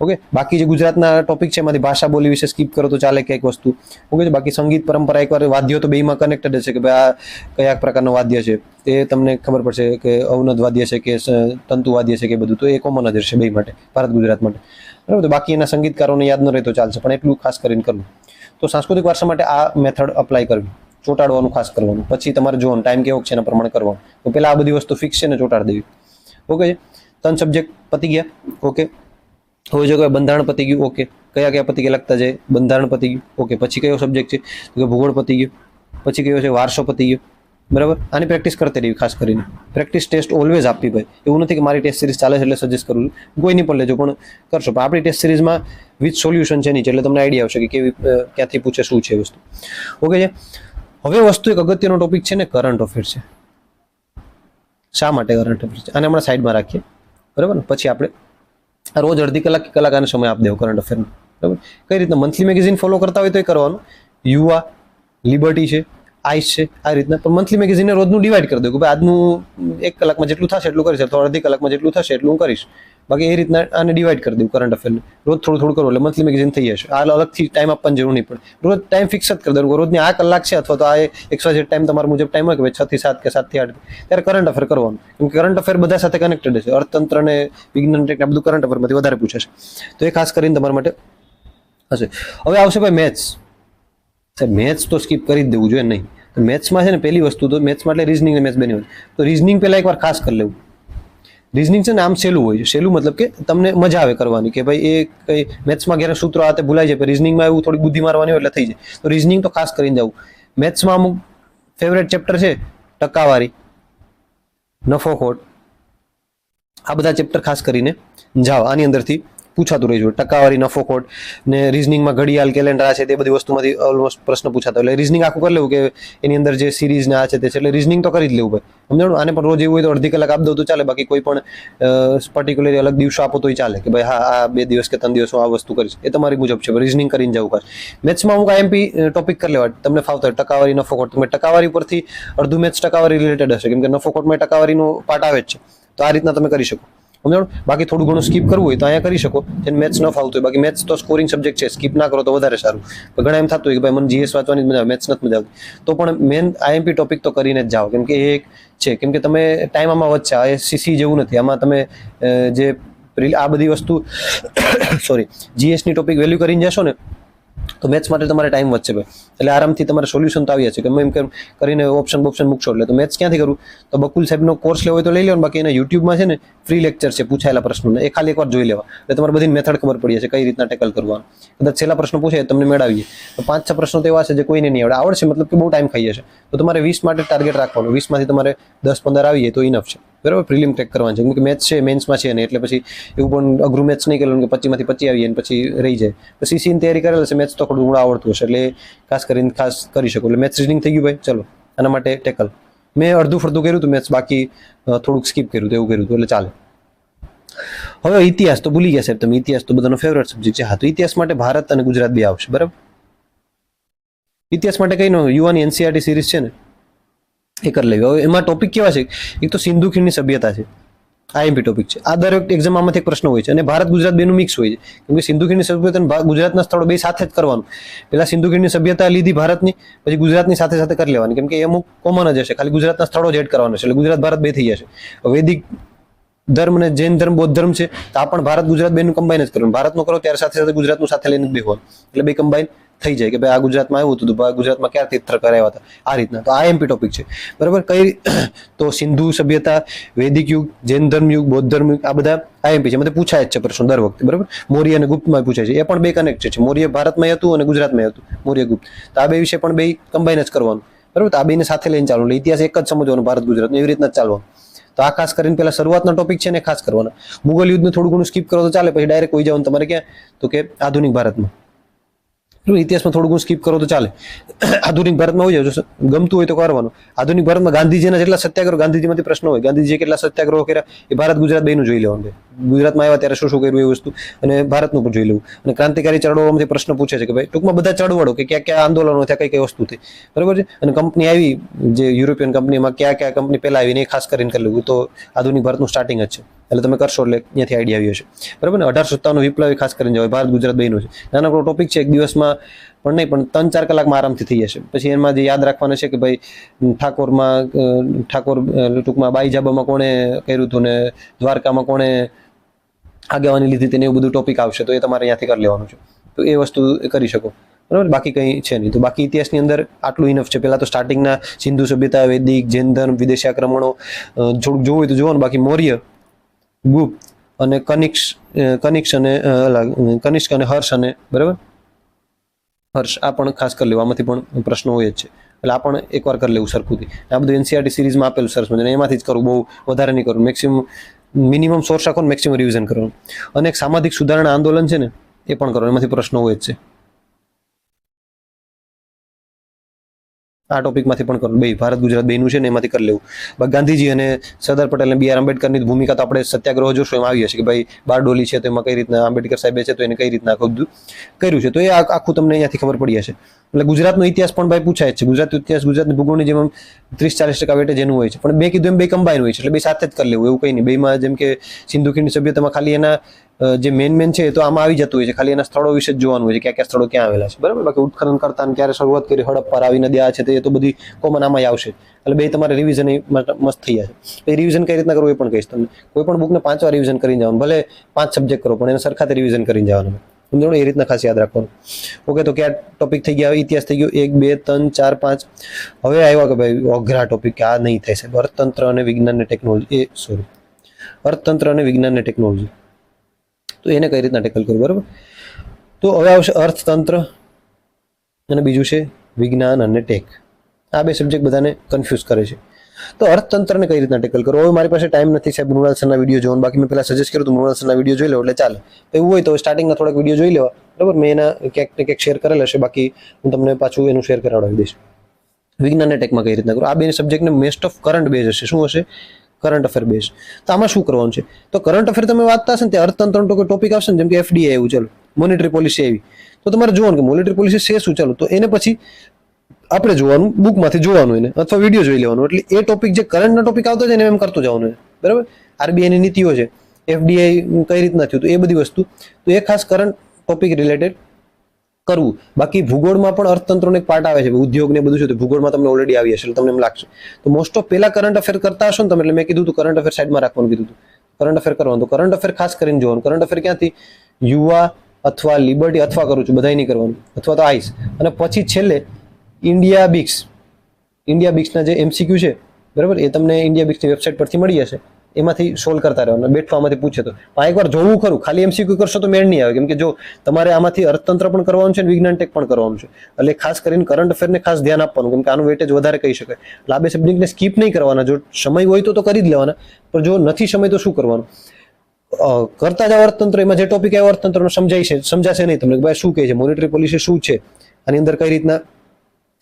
ઓકે. બાકી જે ગુજરાતના ટોપિક છે એમાંથી ભાષા બોલી વિશે સ્કીપ કરો તો ચાલે કંઈક વસ્તુ. ઓકે. બાકી સંગીત પરંપરા એકવાર વાદ્યો તો બેમાં કનેક્ટેડ છે કે ભાઈ આ કયા પ્રકારનો વાદ્ય છે તે તમને ખબર પડશે, કે અવનદ વાદ્ય છે કે તંતુ વાદ્ય છે કે બધું, તો એ કોમન જ રહેશે બે માટે, ભારત ગુજરાત માટે, બરાબર. તો બાકી એના સંગીતકારોને યાદ ન રહે તો ચાલશે, પણ એટલું ખાસ કરીને કરવું. તો સાંસ્કૃતિક વારસા માટે આ મેથડ અપ્લાય કરવી, ચોંટાડવાનું ખાસ કરવાનું. પછી તમારે જોવાનું ટાઈમ કેવો છે એના પ્રમાણે કરવાનું. તો પહેલા આ બધી વસ્તુ ફિક્સ છે ને ચોંટાડી દેવી. ઓકે. 3 સબ્જેક્ટ પતી ગયા. ઓકે. હવે જો કે બંધારણ પતી ગયું. ઓકે. કયા પતી ગયા લખતા જાય. બંધારણ પતી ગયું. ઓકે. પછી કયો સબ્જેક્ટ છે? તો કે ભૂગોળ પતી ગયું. પછી કયો છે? વારસો પતી ગયો, બરાબર. આની પ્રેક્ટિસ કરતી રહેવી ખાસ કરીને. પ્રેક્ટિસ ટેસ્ટ ઓલવેઝ આપવી ભાઈ. એવું નથી કે મારી ટેસ્ટ સિરીઝ ચાલે છે એટલે સજેસ્ટ કરું, કોઈની પણ લેજો, પણ કરશો. પણ આપણી ટેસ્ટ સિરીઝમાં વિથ સોલ્યુશન છે નીચે, એટલે તમને આઈડિયા આવશે કે કેવી ક્યાંથી પૂછે, શું છે વસ્તુ. ઓકે છે. હવે વસ્તુ એક અગત્યનો ટોપિક છે ને, કરંટ અફેર છે. શા માટે કરંટ અફેર છે? આને હમણાં સાઈડમાં રાખીએ, બરાબર ને. પછી આપણે રોજ અડધી કલાક આનો સમય આપી દેવો કરંટ અફેરનો, બરાબર. કઈ રીતના મંથલી મેગેઝિન ફોલો કરતા હોય તો એ કરવાનું. યુવા, લિબર્ટી છે, આઈસ છે, આ રીતના. પણ મંથલી મેગેઝિનને રોજનું ડિવાઈડ કરી દો કે ભાઈ આજનું 1 કલાકમાં જેટલું થશે એટલું કરીશ, અથવા અડધી કલાકમાં જેટલું થશે એટલું હું કરીશ. બાકી એ રીતના આને ડિવાઈડ કરી દઉં કરંટ અફેરને. રોજ થોડું કરો એટલે મંથલી મેગેઝિન થઈ જશે. આ અલગથી ટાઈમ આપવાની જરૂર નહીં પડે. રોજ ટાઈમ ફિક્સ જ કરી દેવું. રોજની આ કલાક છે, અથવા તો આ XYZ ટાઈમ તમારા મુજબ ટાઈમ હોય કે ભાઈ 6 થી 7 કે 7 થી 8, ત્યારે કરંટ અફેર કરવાનું. કેમ કે કરંટ અફેર બધા સાથે કનેક્ટેડ છે. અર્થતંત્ર અને વિજ્ઞાન ટેક આ બધું કરંટ અફેરમાંથી વધારે પૂછાશે. તો એ ખાસ કરીને તમારા માટે હશે. હવે આવશે ભાઈ મેથ્સ. મેથ્સ તો સ્કીપ કરી જ દેવું જોઈએ નહીં. મેથ્સમાં છે ને પહેલી વસ્તુ તો મેથ્સમાં એટલે રીઝનિંગ અને મેથ્સ બની હોય. તો રીઝનિંગ પહેલા એકવાર ખાસ કરી લેવું. રીઝનિંગ છે ને આમ સહેલું હોય છે. સહેલું મતલબ કે તમને મજા આવે કરવાની, કે ભાઈ એ કઈ મેથ્સમાં ઘેરે સૂત્રો આ તે ભૂલાઈ જાય, પણ રીઝનિંગમાં એવું થોડી બુદ્ધિ મારવાની હોય એટલે થઈ જાય. તો રીઝનિંગ તો ખાસ કરીને જવું. મેથ્સમાં અમુક ફેવરેટ ચેપ્ટર છે, ટકાવારી, નફો ખોટ, આ બધા ચેપ્ટર ખાસ કરીને જાઓ. આની અંદરથી પૂછાતું રહી છે. ટકાવારી, નફો ખોટ ને રિઝનિંગમાં ઘડિયાળ, કેલેન્ડર આ છે તે બધી વસ્તુમાંથી ઓલમોસ્ટ પ્રશ્ન પૂછાતા. એટલે રિઝનિંગ આખું કરી લેવું કે એની અંદર જે સિરીઝ ને આ છે તે છે, એટલે રિઝનિંગ તો કરી જ લેવું ભાઈ, સમજાણું. આને પણ રોજ એવું હોય તો અડધી કલાક આપી દઉં તો ચાલે, બાકી કોઈ પણ પર્ટિક્યુલરલી અલગ દિવસો આપો તોય ચાલે કે ભાઈ હા આ 2 દિવસ કે 3 દિવસ આ વસ્તુ કરીશ, એ તમારી મુજબ છે. રિઝનિંગ કરીને જવું ખાસ. મેથ્સમાં અમુક આઈએમપી ટોપિક કરી લેવા તમને ફાવતો હોય. ટકાવારી, નફો ખોટ, તમે ટકાવારી પરથી અડધું મેથ્સ ટકાવારી રિલેટેડ હશે, કેમ કે નફો ખોટમાં ટકાવારીનો પાર્ટ આવે જ છે, તો આ રીતના તમે કરી શકો, સમજાણું. બાકી થોડું ઘણું સ્કીપ કરવું હોય તો અહીંયા કરી શકો, જેને મેથ્સ ન ફાવતું હોય. બાકી મેથ્સ તો સ્કોરિંગ સબ્જેક્ટ છે, સ્કીપ ના કરો તો વધારે સારું. પણ ઘણા એમ થતું હોય કે ભાઈ મને જીએસ વાંચવાની મજા આવે, મેથ્સ નથી મજા આવતી, તો પણ મેન આઈએમપી ટોપિક તો કરીને જ જાઓ, કેમ કે એ એક છે, કેમ કે તમે ટાઈમ આમાં વધશે. આ સીસી જેવું નથી, આમાં તમે જે આ બધી વસ્તુ સોરી જીએસની ટોપિક વેલ્યુ કરીને જશો ને તો મેથ્સ માટે તમારે ટાઈમ વધશે ભાઈ. એટલે આરામથી તમારે સોલ્યુશન તો આવ્યા છે કે એમ કરીને ઓપ્શન મૂકશો. એટલે તો મેથ્સ ક્યાંથી કરું તો બકુલ સાહેબનો કોર્સ લેવો હોય તો લઈ લો, બાકી એના યુટ્યુબમાં છે ને ફ્રી લેક્ચર છે પૂછાયેલા પ્રશ્નોને, એ ખાલી એકવાર જોઈ લેવા, એટલે તમારે બધી મેથડ ખબર પડી જશે કઈ રીતના ટેકલ કરવાનું. કદાચ છેલ્લા પ્રશ્નો પૂછે તમને મેળવીએ તો 5-6 પ્રશ્નો તો એવા છે જે કોઈને નહીં આવડશે, મતલબ કે બહુ ટાઈમ ખાઈ જશે. તો તમારે 20 માટે ટાર્ગેટ રાખવાનું, 20માંથી તમારે 10-15 આવી જાય તો ઇનફ છે, બરાબર. પ્રિલિમ ટ્રેક કરવાનું છે, કેમ કે મેથ્સ છે મેન્સમાં છે ને, એટલે પછી એવું પણ અઘરું મેથ્સ નહીં કરેલું કે 25માંથી 25 આવી જાય પછી રહી જાય. તો સીસીની તૈયારી કરેલ છે, મેથ્સ તો થોડું ઘણું આવડતું હશે, એટલે ખાસ કરીને કરી શકો. એટલે મેથ્સ રીઝનિંગ થઈ ગયું ભાઈ. ચલો આના માટે ટેકલ મેં અડધું ફરતું કર્યું હતું મેથ્સ, બાકી થોડુંક સ્કીપ કર્યું હતું, એવું કર્યું હતું, એટલે ચાલે. હવે ઇતિહાસ તો ભૂલી ગયા સાહેબ તમે, ઇતિહાસ તો બધાનો ફેવરેટ સબ્જેક્ટ છે. હા, તો ઇતિહાસ માટે ભારત અને ગુજરાત બે આવશે, બરાબર. ઇતિહાસ માટે કઈ નો યુવાની એનસીઆરટી સિરીઝ છે ને એ કરી લેવી. હવે એમાં ટોપિક કેવા છે, એક તો સિંધુ ખીણની સભ્યતા છે, આઈએમપી ટોપિક છે. આ દરેક એક્ઝામ આમાંથી એક પ્રશ્ન હોય છે, અને ભારત ગુજરાત બેનું મિક્સ હોય છે, કેમ કે સિંધુ ખીણની સભ્યતા ગુજરાતના સ્થળો બે સાથે જ કરવાનું. પેલા સિંધુ ખીણની સભ્યતા લીધી ભારતની, પછી ગુજરાતની સાથે સાથે કરી લેવાની, કેમ કે એ અમુક કોમન જ હશે, ખાલી ગુજરાતના સ્થળો જ એડ કરવાના છે, એટલે ગુજરાત ભારત બે થઈ જશે. વૈદિક ધર્મ ને જૈન ધર્મ, બૌદ્ધ ધર્મ છે, તો આ પણ ભારત ગુજરાત બેનું કમ્બાઈન જ કરવાનું. ભારતનું કરો ત્યારે સાથે સાથે ગુજરાતનું સાથે લઈને જ બેહવાનું, એટલે બે કમ્બાઈન થઈ જાય કે ભાઈ આ ગુજરાતમાં આવ્યું હતું તો ગુજરાતમાં ક્યાં તીર્થ કરાવ્યા હતા, આ રીતના. તો આ એમપી ટોપિક છે, બરાબર. કઈ તો સિંધુ સભ્યતા, વૈદિક યુગ, જૈન ધર્મ યુગ, બૌદ્ધ ધર્મ યુગ, આ બધા આઈએમપી છે. મને પૂછાય જ છે પ્રશ્ન દર વખતે, બરાબર. મૌર્ય અને ગુપ્તમાં પૂછાય છે, એ પણ બે કનેક્ટ છે. મૌર્ય ભારતમાં હતું અને ગુજરાતમાં હતું, મૌર્ય ગુપ્ત. તો આ બે વિશે પણ બે કમ્બાઈન જ કરવાનું, બરાબર. તો આ બેને સાથે લઈને ચાલુ, ઇતિહાસ એક જ સમજવાનું ભારત ગુજરાત, એવી રીતના ચાલવાનું. તો આ ખાસ કરીને પેલા શરૂઆતના ટોપિક છે ને ખાસ કરવાના. મુગલ યુદ્ધને થોડું ઘણું સ્કીપ કરો તો ચાલે, પછી ડાયરેક્ટ કોઈ જવાનું તમારે ક્યાં તો કે આધુનિક ભારતમાં. ઇતિહાસમાં થોડું ઘણું સ્કીપ કરો તો ચાલે, આધુનિક ભારતમાં હોય જાય, ગમતું હોય તો કરવાનું. આધુનિક ભારતમાં ગાંધીજીના જેટલા સત્યાગ્રહ, ગાંધીજીમાંથી પ્રશ્ન હોય, ગાંધીજીએ કેટલા સત્યાગ્રહો કર્યા એ ભારત ગુજરાત બેનું જોઈ લેવાનું. ગુજરાતમાં આવ્યા ત્યારે શું શું કર્યું એ વસ્તુ, અને ભારતનું પણ જોઈ લેવું. અને ક્રાંતિકારી ચળવળોમાંથી પ્રશ્ન પૂછે છે કે ભાઈ ટૂંકમાં બધા ચળવળો કે ક્યાં ક્યાં આંદોલનો થયા, કઈ કઈ વસ્તુ થઈ, બરાબર છે. અને કંપની આવી જે યુરોપિયન કંપનીમાં કયા કયા કંપની પહેલા આવીને એ ખાસ કરીને કરી લેવું. તો આધુનિક ભારતનું સ્ટાર્ટિંગ જ છે, એટલે તમે કરશો એટલે ત્યાંથી આઈડિયા આવી હશે, બરાબર ને. 1857 વિપ્લવ ખાસ કરીને જવાય, ભારત ગુજરાત બેનું છે. નાનકડો ટોપિક છે, એક દિવસમાં પણ નહીં પણ 3-4 કલાકમાં આરામથી થઈ જશે. પછી એમાં જે યાદ રાખવાનું છે કે ભાઈ ઠાકોર ટૂંકમાં બાઈજાબામાં કોણે કર્યું હતું ને દ્વારકામાં કોણે આગેવાની લીધી હતી ને એવું બધું ટોપિક આવશે, તો એ તમારે અહીંયાથી કરી લેવાનું છે. તો એ વસ્તુ કરી શકો, બરાબર. બાકી કંઈ છે નહીં. તો બાકી ઇતિહાસની અંદર આટલું ઇનફ છે. પહેલા તો સ્ટાર્ટિંગના સિંધુ સભ્યતા, વૈદિક, જૈન ધર્મ, વિદેશી આક્રમણો થોડુંક જોવું હોય તો જોવાનું. બાકી મૌર્ય, ગુપ્ત અને કનિષ્ક અને હર્ષ અને બરાબર હર્ષ, આ પણ ખાસ કરી લેવું. આમાંથી પણ પ્રશ્નો હોય જ છે, એટલે આ પણ એકવાર કરી લેવું સરખુંથી. આ બધું એનસીઆરટી સિરીઝમાં આપેલું સરસ મજાને, એમાંથી જ કરવું, બહુ વધારે નહીં કરવું. મિનિમમ સોર્સ રાખો ને મેક્સિમમ રિવિઝન કરવાનું. અને એક સામાજિક સુધારણા આંદોલન છે ને એ પણ કરવાનું, એમાંથી પ્રશ્નો હોય જ છે. આ ટોપિકમાંથી પણ કરવું. બે ભારત ગુજરાત બેનું છે ને એમાંથી કરી લેવું. ગાંધીજી અને સરદાર પટેલ અને BR આંબેડકરની ભૂમિકા તો આપણે સત્યાગ્રહ જોશું એમાં આવી હશે કે ભાઈ બારડોલી છે તો એમાં કઈ રીતના આંબેડકર સાહેબે છે તો એને કઈ રીતના બધું કર્યું છે, તો એ આખું તમને અહીંયાથી ખબર પડી હશે. એટલે ગુજરાતનો ઇતિહાસ પણ ભાઈ પૂછાય છે. ગુજરાતનો ઇતિહાસ, ગુજરાતની ભૂગોળની જેમ 30-40% વેટેજ એનું હોય છે, પણ બે કીધું એમ બે કમ્બાઈન હોય છે, એટલે બે સાથે જ કરી લેવું, એવું કંઈ નહીં. બેમાં જેમ કે સિંધુ ખીણની સભ્યતામાં ખાલી એના જે મેન છે તો આમાં આવી જતું હોય છે, ખાલી એના સ્થળો વિશે જ જોવાનું હોય છે, કયા કયા સ્થળો ક્યાં આવેલા છે, બરાબર. બાકી ઉત્ખનન કરતા ક્યારે શરૂઆત કરી, હડપ્પા, રાવી નદી આ છે તો બધી કોમન આમાં આવશે. એટલે બે તમારે રિવિઝન મસ્ત થઈ જશે. એ રિવિઝન કઈ રીતના કરવું એ પણ કહીશ તમને. કોઈ પણ બુકને 5 વાર રિવિઝન કરીને જવાનું, ભલે 5 સબ્જેક્ટ કરો પણ એને સરખાતે રિવિઝન કરીને જવાનું, સમજો. એ રીતના ખાસ યાદ રાખવાનું. ઓકે, તો કયા ટોપિક થઈ ગયા? ઇતિહાસ થઈ ગયો 1, 2, 3, 4, 5. હવે આવ્યા કે ભાઈ અઘરા ટોપિક, આ નહીં થાય સાહેબ. અર્થતંત્ર અને વિજ્ઞાન અને ટેકનોલોજી, અર્થતંત્ર અને વિજ્ઞાન અને ટેકનોલોજી, તો એને કઈ રીતના ટેકલ કરવું, બરાબર. તો હવે આવશે અર્થતંત્ર અને બીજું છે વિજ્ઞાન અને ટેક. આ બે સબ્જેક્ટ બધાને કન્ફ્યુઝ કરે છે. તો અર્થતંત્રને કઈ રીતના ટેકલ કરો. હવે મારી પાસે ટાઈમ નથી સાહેબ મૃણાલ સરના વિડીયો જોવાનો, બાકી મેં પહેલા સજેસ્ટ કર્યું તો મૃણાલ સરના વિડીયો જોઈ લો એટલે ચાલે. એવું હોય તો સ્ટાર્ટિંગના થોડાક વિડીયો જોઈ લેવા, બરાબર. મેં એના ક્યાંક ને ક્યાંક શેર કરેલા હશે, બાકી હું તમને પાછું એનું શેર કરાવડાવી દઈશ. વિજ્ઞાન અને ટેકમાં કઈ રીતના કરો, આ બે સબ્જેક્ટને મોસ્ટ ઓફ કરંટ બેઝ હશે. શું હશે? Current affair base. તો આમાં શું કરવાનું છે? તો કરંટ અફેર તમે વાંચતા હશે ને ત્યાં અર્થતંત્રનો કોઈ ટોપિક આવશે ને, જેમ કે એફડીઆઈ આવ્યું, ચાલો મોનેટરી પોલિસી આવી, તો તમારે જોવાનું કે મોનેટરી પોલિસી છે શું, ચાલો તો એને પછી આપણે જોવાનું, બુકમાંથી જોવાનું એને, અથવા વિડીયો જોઈ લેવાનું. એટલે એ ટોપિક જે કરંટના ટોપિક આવતો છે ને એમ કરતું જવાનું, બરાબર. આરબીઆઈની નીતિઓ છે, એફડીઆઈ કઈ રીતના થયું, તો એ બધી વસ્તુ, તો એ ખાસ કરંટ ટોપિક રિલેટેડ કરવું. બાકી ભૂગોળમાં પણ અર્થતંત્રનો એક પાર્ટ આવે છે, ઉદ્યોગ ને બધું છે, તો ભૂગોળમાં તમને ઓલરેડી આવી હશે એટલે તમને એમ લાગશે. તો મોસ્ટ ઓફ પહેલા કરંટ અફેર કરતા હશો ને તમે, એટલે મેં કીધું હતું કરંટ અફેર સાઈડમાં રાખવાનું કીધું હતું, કરંટ અફેર કરવાનું. તો કરંટ અફેર ખાસ કરીને જોવાનું. કરંટ અફેર ક્યાંથી? યુવા અથવા લિબર્ટી અથવા કરું છું, બધાય નહીં કરવાનું, અથવા તો આઈસ. અને પછી છેલ્લે ઇન્ડિયા બિક્સના જે એમસીક્યુ છે, બરાબર, એ તમને ઇન્ડિયા બિક્સની વેબસાઇટ પરથી મળી જશે, એમાંથી સોલ્વ કરતા રહેવાનું. બેઠવા આમાંથી પૂછે તો એકવાર જોવું ખરું, ખાલી એમસીક્યુ કરશો તો મેળ નહીં આવે, કેમ કે જો તમારે આમાંથી અર્થતંત્ર પણ કરવાનું છે, વિજ્ઞાન ટેક પણ કરવાનું છે, એટલે ખાસ કરીને કરંટ અફેરને ખાસ ધ્યાન આપવાનું, કેમ કે આનું વેટેજ વધારે કહી શકાય. એટલે આ બે સબ્જેક્ટને સ્કીપ નહીં કરવાના. જો સમય હોય તો કરી જ લેવાના, પણ જો નથી સમય તો શું કરવાનું? કરતા જાવ અર્થતંત્ર. એમાં જે ટોપિક આવ્યો અર્થતંત્રનો સમજાશે નહીં તમને, ભાઈ શું કહે છે, મોનેટરી પોલિસી શું છે, આની અંદર કઈ રીતના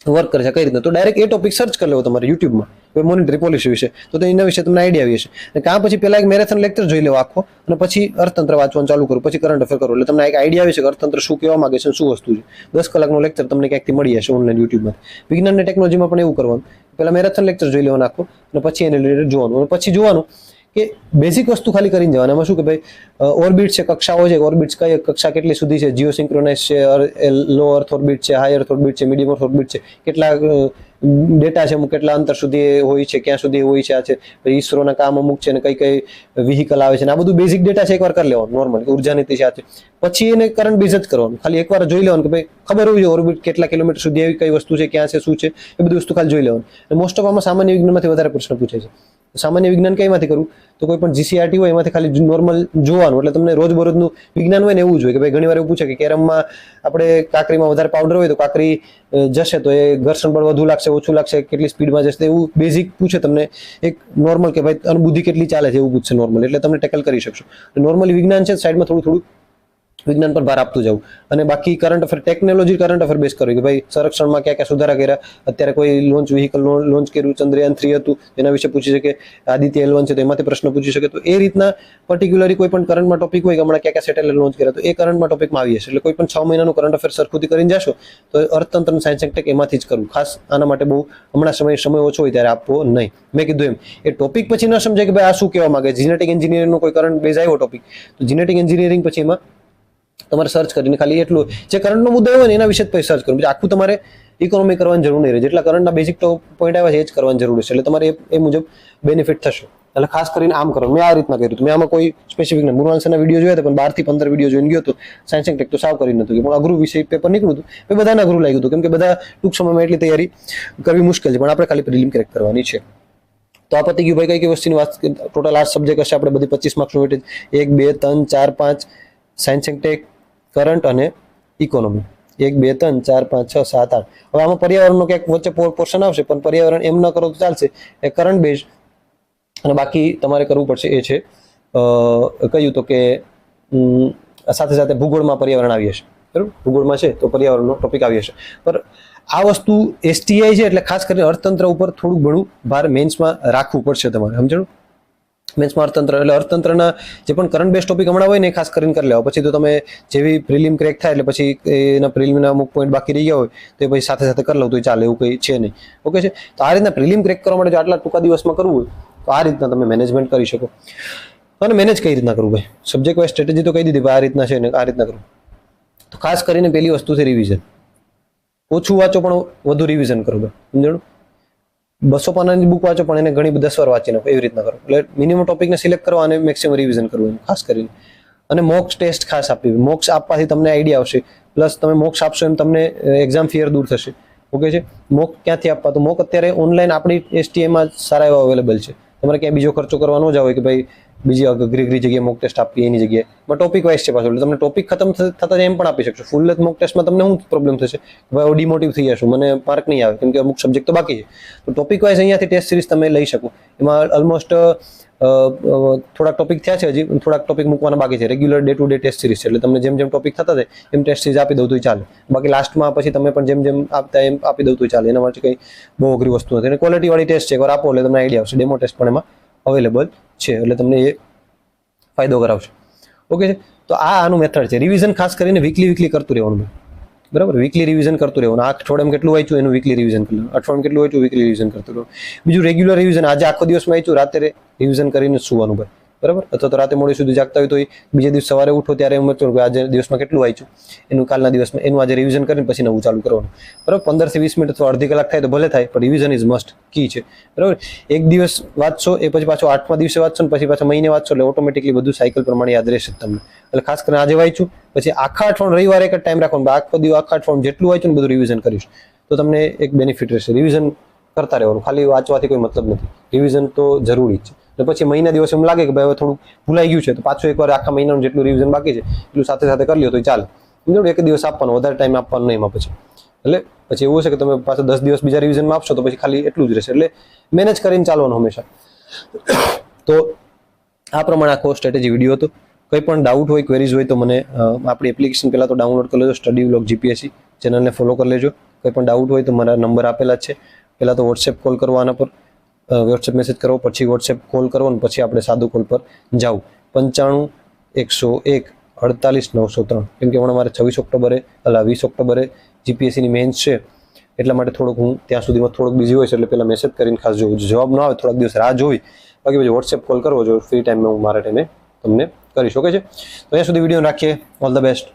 વર્ક કરે છે, કઈ રીતના. તો ડાયરેક્ટ એ ટોપિક સર્ચ કરી લેવો તમારે યુટ્યુબમાં, મોનેટરી પોલિસી વિશે, તો એના વિશે તમને આઈડિયા આવી હશે. અને કાં પછી પહેલા એક મેરેથોન લેક્ચર જોઈ લેવો આખો, અને પછી અર્થતંત્ર વાંચવાનું ચાલુ કરું, પછી કરંટ અફેર કરું, એટલે તમને એક આઈડિયા આવે છે કે અર્થતંત્ર શું કહેવા માંગે છે, શું વસ્તુ છે. 10 કલાકનો લેક્ચર તમને ક્યાંકથી મળી જશે ઓનલાઈન યુટ્યુબમાં. વિજ્ઞાન અને ટેકનોલોજીમાં પણ એવું કરવાનું, પહેલા મેરેથોન લેક્ચર જોઈ લેવાનું આખો, અને પછી એને રિલેટેડ જોવાનું. અને પછી જોવાનું કે બેઝિક વસ્તુ ખાલી કરીને જવાના. એમાં શું કે ભાઈ ઓર્બિટ છે, કક્ષાઓ છે, ઓર્બિટ્સ કઈ કક્ષા કેટલી સુધી છે, જીઓ સિંક્રોનાઇઝ છે, લો અર્થ ઓર્બિટ છે, હાઈ અર્થ ઓર્બિટ છે, મીડિયમ અર્થ ઓર્બિટ છે, કેટલા ડેટા છે, કેટલા અંતર સુધી હોય છે, ક્યાં સુધી હોય છે, આ છે ઈસરોના કામ અમુક છે, ને કઈ કઈ વ્હીકલ આવે છે, આ બધું બેઝિક ડેટા છે, એકવાર કરી લેવાનું નોર્મલ, ઉર્જા નીતિ છે, આ છે. પછી એને કરંટ બેઝ જ કરવાનું, ખાલી એકવાર જોઈ લેવાનું કે ભાઈ ખબર હોવી જોઈએ ઓર્બિટ કેટલા કિલોમીટર સુધી આવી કઈ વસ્તુ છે, ક્યાં છે, શું છે, એ બધી વસ્તુ ખાલી જોઈ લેવાનું. મોસ્ટ ઓફ આમાં સામાન્ય વિજ્ઞાનમાંથી વધારે પ્રશ્ન પૂછે છે. સામાન્ય વિજ્ઞાન કઈમાંથી કરું? તો કોઈ પણ જીસીઆરટી હોય એમાંથી ખાલી નોર્મલ જોવાનું, એટલે તમને રોજબરોજનું વિજ્ઞાન હોય ને એવું જ હોય કે ભાઈ ઘણી વાર એવું પૂછે કે કેરમમાં આપણે કાકરીમાં વધારે પાવડર હોય તો કાકરી જશે તો એ ઘર્ષણ બળ વધુ લાગશે, ઓછું લાગશે, કેટલી સ્પીડમાં જશે, એવું બેઝિક પૂછે તમને. એક નોર્મલ કે ભાઈ અનુબુદ્ધિ કેટલી ચાલે છે એવું પૂછશે નોર્મલ, એટલે તમે ટેકલ કરી શકશો. નોર્મલી વિજ્ઞાન છે સાઈડમાં થોડું વિજ્ઞાન પર ભાર આપતું જવું. અને બાકી current affair, technology current affair base કરવી કે ભાઈ સંરક્ષણમાં ક્યાં ક્યાં સુધારા કર્યા, અત્યારે કોઈ લોન્ચ વ્હીકલ લોન્ચ કર્યું, ચંદ્રયાન 3 હતું એના વિશે પૂછી શકે, આદિત્ય L1 છે તો એમાંથી પ્રશ્ન પૂછી શકે. તો એ રીતના પર્ટિક્યુલરલી કોઈ પણ કરંટમાં ટોપિક હોય કે હમણાં ક્યાં ક્યાં સેટેલાઇટ લોન્ચ કર્યા, તો એ કરંટમાં ટોપિકમાં આવી હશે. એટલે કોઈ પણ 6 મહિનાનું કરંટ અફેર સરખુથી કરીને જશો તો અર્થતંત્ર સાયન્સ એન્ડ ટેક એમાંથી જ કરવું. ખાસ આના માટે બહુ હમણાં સમય ઓછો હોય ત્યારે આપવો નહીં. મેં કીધું એમ એ ટોપિક પછી ન સમજાય કે ભાઈ આ શું કહેવા માંગે. જીનેટિક એન્જિનિયરિંગનો કોઈ કરંટ બેઝ આવ્યો ટોપિક, તો જીનેટિક એન્જિનિયરિંગ પછી એમાં તમારે સર્ચ કરીને ખાલી એટલું જે કરંટનો મુદ્દો હોય ને એના વિશે જ પછી સર્ચ કરવું. આખું તમારે ઇકોનોમી કરવાની જરૂર નહીં રહે, જેટલા કરંટના બેઝિક પોઈન્ટ આવ્યા છે એ જ કરવાની જરૂર છે. એટલે તમારે એ મુજબ બેનિફિટ થશે. એટલે ખાસ કરીને આમ કરો. મેં આ રીતના કર્યું હતું. મેં આમાં કોઈ સ્પેસિફિક નહીં, મૃણાલ સરના વિડીયો જોયા હતા પણ 12 થી 15 વિડીયો જોઈને ગયો હતો. સાયન્સ એન્ડ ટેક તો સાવ કરી નતું, પણ અઘરું વિષય પેપર નીકળ્યું હતું. એ બધાને અઘરું લાગ્યું હતું, કેમ કે બધા ટૂંક સમયમાં એટલી તૈયારી કરવી મુશ્કેલ છે, પણ આપણે ખાલી પ્રિલિમ ક્રેક કરવાની છે. તો આ પતી ગયું ભાઈ. કઈ કઈ વસ્તુની વાત, ટોટલ 8 સબ્જેક્ટ હશે આપણે બધી 25 માર્ક્સનું weightage, 1 2 3 4 5 science and tech, current અને ઇકોનોમી. 1 2 3 4 5 6 7 8. હવે આમાં પર્યાવરણનો ક્યાંક વચ્ચે પોર્શન આવશે, પણ પર્યાવરણ એમ ન કરો તો ચાલશે, એ કરંટ બેઝ. અને બાકી તમારે કરવું પડશે એ છે કહ્યું તો કે સાથે સાથે ભૂગોળમાં પર્યાવરણ આવી હશે, બરાબર. ભૂગોળમાં છે તો પર્યાવરણનો ટોપિક આવી હશે. પણ આ વસ્તુ STI છે એટલે ખાસ કરીને અર્થતંત્ર ઉપર થોડું ઘણું ભાર મેન્સમાં રાખવું પડશે તમારે, સમજણું? મેન્સમાં અર્થતંત્ર એટલે અર્થતંત્રના જે પણ કરંટ બેઝ ટોપિક હમણાં હોય ને એ ખાસ કરીને કરી લેવા. પછી તો તમે જેવી પ્રિલિમ ક્રેક થાય એટલે પછી એના પ્રિલિમના અમુક પોઈન્ટ બાકી રહી ગયા હોય તો એ પછી સાથે સાથે કરી લઉં તો ચાલે, એવું કંઈ છે નહીં. ઓકે છે. તો આ રીતના પ્રિલિમ ક્રેક કરવા માટે જો આટલા ટૂંકા દિવસમાં કરવું હોય તો આ રીતના તમે મેનેજમેન્ટ કરી શકો. અને મેનેજ કઈ રીતના કરવું ભાઈ, સબ્જેક્ટ વાઇઝ સ્ટ્રેટેજી તો કહી દીધી ભાઈ, આ રીતના છે ને આ રીતના કરવું. તો ખાસ કરીને પહેલી વસ્તુ છે રિવિઝન. ઓછું વાંચો પણ વધુ રિવિઝન કરો ભાઈ, સમજણું? 200 પાનાની બુક વાંચો પણ એને ઘણી 10 વાર વાંચી નાખો, એવી રીતના કરો. એટલે મિનિમમ ટોપિકને સિલેક્ટ કરવા અને મેક્સિમમ રિવિઝન કરવું ખાસ કરીને. અને મોક્સ ટેસ્ટ ખાસ આપવી. મોક્સ આપવાથી તમને આઈડિયા આવશે, પ્લસ તમે મોક્સ આપશો એમ તમને એક્ઝામ ફિયર દૂર થશે. ઓકે છે. મોક ક્યાંથી આપવા? તો મોક અત્યારે ઓનલાઈન આપણી STIમાં સારા એવા અવેલેબલ છે. તમારે ક્યાંય બીજો ખર્ચો કરવા ન જાવ કે ભાઈ બીજી અઘરી જગ્યાએ મોક ટેસ્ટ આપીએ એની જગ્યાએ ટોપિક વાઇઝ છે પાછું, એટલે તમને ટોપિક ખતમ થતા એમ પણ આપી શકશો. ફૂલ લેન્થ મોક ટેસ્ટમાં તમને શું પ્રોબ્લેમ થશે, ભાઈ ડિમોટિવ થઈ જશું, મને માર્ક નહીં આવે કેમ કે અમુક સબ્જેક્ટ તો બાકી છે. તો ટોપિક વાઇઝ અહીંયાથી ટેસ્ટ સિરીઝ તમે લઈ શકો. એમાં ઓલમોસ્ટ થોડાક ટોપિક થયા છે, હજી થોડાક ટોપિક મૂકવાના બાકી છે. Regular day to day test series છે, એટલે તમને જેમ જેમ ટોપિક થતા થાય એમ ટેસ્ટ સિરીઝ આપી દઉં તો ચાલે. બાકી લાસ્ટમાં પછી તમે પણ જેમ જેમ આપતા એમ આપી દઉં તો ચાલે. એના માટે કંઈ બહુ અઘરી વસ્તુ નથી. અને ક્વોલિટીવાળી ટેસ્ટ છે, એકવાર આપો એટલે તમને આઈડિયા આવશે. ડેમો ટેસ્ટ પણ એમાં અવેલેબલ છે, એટલે તમને એ ફાયદો કરાવશે. ઓકે છે, તો આનું મેથડ છે. રિવિઝન ખાસ કરીને વીકલી કરતું રહેવાનું, બરાબર. વીકલી રિવિઝન કરતું રહેવાનું. આ અઠવાડિયામાં કેટલું વાંચ્યું એનું વીકલી રિવિઝન કરી લેવાનું. અઠવાડિયામાં કેટલું વાંચ્યું વીકલી રિવિઝન કરતું રહેવાનું. બીજું રેગ્યુલર રિવિઝન, આજે આખો દિવસમાં વાંચ્યું, રાત્રે રિવિઝન કરીને સુવાનું ભાઈ, બરાબર. અથવા તો રાતે મોડી સુધી જાગતા હોય તો બીજે દિવસ સવારે ઉઠો ત્યારે એમ હતું કે આજે દિવસમાં કેટલું વાંચ્યું, એનું કાલના દિવસમાં એનું આજે રિવિઝન કરીને પછી નવું ચાલુ કરવાનું, બરાબર. 15 થી 20 મિનિટ અથવા અડધી કલાક થાય તો ભલે થાય, પણ રિવિઝન ઇઝ મસ્ટ કી છે, બરાબર. એક દિવસ વાંચશો એ પછી પાછો 8મા દિવસે વાંચશો ને પછી પાછા મહિને વાંચશો એટલે ઓટોમેટિકલી બધું સાયકલ પ્રમાણે યાદ રહેશે તમને. એટલે ખાસ કરીને આજે વાંચ્યું પછી આખા અઠવાડિયું રવિવારે એક ટાઈમ રાખવાનો, આખો દિવસ આખા અઠવાડિયું જેટલું વાંચ્યું ને બધું રિવિઝન કરીશ તો તમને એક બેનિફિટ રહેશે. રિવિઝન કરતા રહેવાનું, ખાલી વાંચવાથી કોઈ મતલબ નથી. રિવિઝન તો જરૂરી જ છે. અને પછી મહિના દિવસ એમ લાગે કે ભાઈ હવે થોડું ભૂલાઈ ગયું છે તો પાછું એકવાર આખા મહિનાનું જેટલું રિવિઝન બાકી છે એટલું સાથે સાથે કરી લ્યો તો ચાલે. સમજો, એક દિવસ આપવાનો, વધારે ટાઈમ આપવાનો નહીં એમાં પછી. એટલે પછી એવું છે કે તમે પાછા 10 દિવસ બીજા રિવિઝનમાં આપશો તો પછી ખાલી એટલું જ રહેશે. એટલે મેનેજ કરીને ચાલવાનું હંમેશા. તો આ પ્રમાણે આખો સ્ટ્રેટેજી વિડીયો હતો. કંઈ પણ ડાઉટ હોય, ક્વેરીઝ હોય તો મને આપણી એપ્લિકેશન પહેલાં તો ડાઉનલોડ કરી લેજો, સ્ટડી વ્લોગ જીપીએસસી ચેનલને ફોલો કરી લેજો. કંઈ પણ ડાઉટ હોય તો મારા નંબર આપેલા જ છે. પહેલાં તો વોટ્સએપ કોલ કરો, આના પર વોટ્સએપ મેસેજ કરો, પછી વોટ્સએપ કોલ કરો ને પછી આપણે સાદું કોલ પર જાઓ. 95 101 48 903. કેમ કે હમણાં મારે 20 ઓક્ટોબરે જીપીએસસીની મેન્સ છે, એટલા માટે થોડુંક હું ત્યાં સુધીમાં થોડુંક બિઝી હોય છે, એટલે પહેલાં મેસેજ કરીને ખાસ જોવું. જવાબ ન આવે થોડાક દિવસ રાહ જોવી, બાકી પછી વોટ્સએપ કોલ કરવો જો ફ્રી ટાઈમમાં હું મારા ટાઈમે તમને કરીશ. ઓકે છે, તો અહીંયા સુધી વિડીયો રાખીએ. All the best.